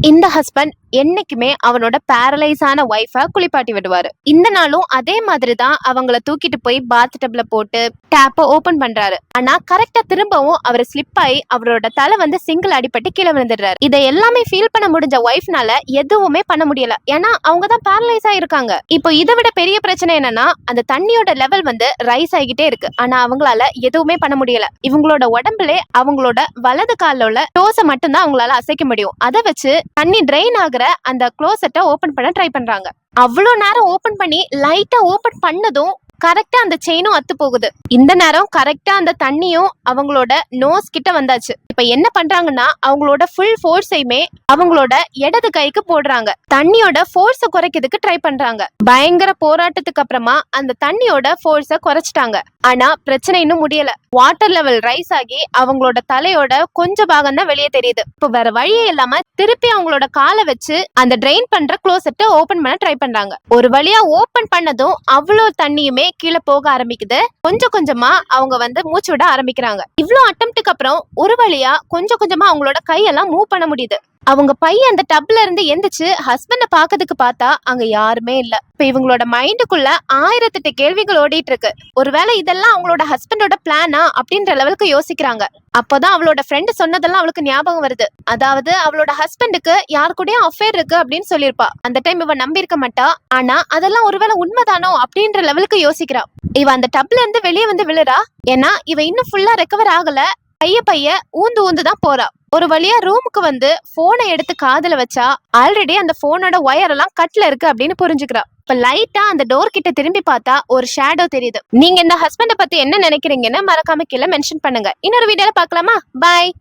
இந்த ஹஸ்பண்ட் என்னைக்குமே அவனோட பேரலைஸ் ஆன ஒய்ஃப குளிப்பாட்டி விடுவாரு. இந்த நாளும் அதே மாதிரி தான் அவங்கள தூக்கிட்டு போய் பாத் டப்ல போட்டு டேப்ப ஓபன் பண்றாரு. ஆனா கரெக்டா திரும்பவும் அவர் ஸ்லிப் ஆகி அவரோட தலை வந்து சிங்கிள் அடிபட்டு கீழே விழுந்துடுறாரு. இதை எல்லாமே ஃபீல் பண்ண முடிஞ்ச ஒய்ஃப்னால எதுவுமே பண்ண முடியல. ஏன்னா அவங்க தான் பேரலைஸ் ஆயிருக்காங்க. இப்போ இதை விட பெரிய பிரச்சனை என்னன்னா அந்த தண்ணியோட லெவல் வந்து ரைஸ் ஆகிட்டே இருக்கு. ஆனா அவங்களால எதுவுமே பண்ண முடியல. இவங்களோட உடம்புல அவங்களோட வலது கால உள்ள டோஸை மட்டும்தான் அவங்களால அசைக்க முடியும். அதை வச்சு தண்ணி ட்ரெயின் ஆகுற அந்த க்ளோசெட்டை ஓபன் பண்ண ட்ரை பண்றாங்க. அவ்வளவு நேரம் ஓபன் பண்ணி லைட்டா ஓபன் பண்ணதும் கரெக்டா அந்த செயினும் அத்து போகுது. இந்த நேரம் கரெக்டா அந்த தண்ணியும் அவங்களோட நோஸ் கிட்ட வந்தாச்சு. இப்ப என்ன பண்றாங்கன்னா அவங்களோட ஃபுல் ஃபோர்ஸையுமே அவங்களோட இடது கைக்கு போடுறாங்க. தண்ணியோட ஃபோர்ஸ குறைக்கிறதுக்கு ட்ரை பண்றாங்க. பயங்கர போராட்டத்துக்கு அப்புறமா அந்த தண்ணியோட ஃபோர்ஸ குறைச்சிட்டாங்க. ஆனா பிரச்சனை இன்னும் முடியல. வாட்டர் லெவல் ரைஸ் ஆகி அவங்களோட தலையோட கொஞ்சம் பாகம் தான் வெளியே தெரியுது. இப்போ வேற வழியே இல்லாம திருப்பி அவங்களோட காலை வச்சு அந்த ட்ரெயின் பண்ற க்ளோசெட்டை ஓபன் பண்ண ட்ரை பண்றாங்க. ஒரு வழியா ஓபன் பண்ணதும் அவ்வளவு தண்ணியுமே கீழே போக ஆரம்பிக்குது. கொஞ்சம் கொஞ்சமா அவங்க வந்து மூச்சு விட ஆரம்பிக்கிறாங்க. இவ்வளவு அட்டம்ப்டுக்கு அப்புறம் ஒரு வழியா கொஞ்சம் கொஞ்சமா அவங்களோட கையெல்லாம் மூவ் பண்ண முடியுது. அவங்க பையன் அந்த டப்ல இருந்து எந்திரிச்சு ஹஸ்பண்ட பாக்கிறதுக்கு பார்த்தா அங்க யாருமே இல்ல. இப்ப இவங்களோட மைண்டுக்குள்ள 1008 கேள்விகள் ஓடிட்டு இருக்கு. ஒருவேளை இதெல்லாம் அவங்களோட ஹஸ்பண்டோட பிளானா அப்படின்ற லெவலுக்கு யோசிக்கிறாங்க. அப்பதான் அவளோட ஃப்ரெண்ட் சொன்னதெல்லாம் அவளுக்கு ஞாபகம் வருது. அதாவது அவளோட ஹஸ்பண்டுக்கு யாரு கூடயும் அஃபேர் இருக்கு அப்படின்னு சொல்லியிருப்பா. அந்த டைம் இவ நம்பி இருக்க மாட்டா. ஆனா அதெல்லாம் ஒருவேளை உண்மைதானோ அப்படின்ற லெவலுக்கு யோசிக்கிறா. இவ அந்த டப்ல இருந்து வெளியே வந்து விழுறா. ஏன்னா இவ இன்னும் ஃபுல்லா ரெக்கவர் ஆகல. பைய ஊந்து ஊந்து தான் போறா. ஒரு வழியா ரூமுக்கு வந்து போனை எடுத்து காதுல வச்சா ஆல்ரெடி அந்த போனோட ஒயர் எல்லாம் கட்ல இருக்கு அப்படின்னு புரிஞ்சுக்கிறா. இப்ப லைட்டா அந்த டோர் கிட்ட திரும்பி பார்த்தா ஒரு ஷேடோ தெரியுது. நீங்க இந்த ஹஸ்பண்ட பத்தி என்ன நினைக்கிறீங்கன்னு மறக்காம கீழே மென்ஷன் பண்ணுங்க. இன்னொரு வீடியோல பார்க்கலாமா? பாய்.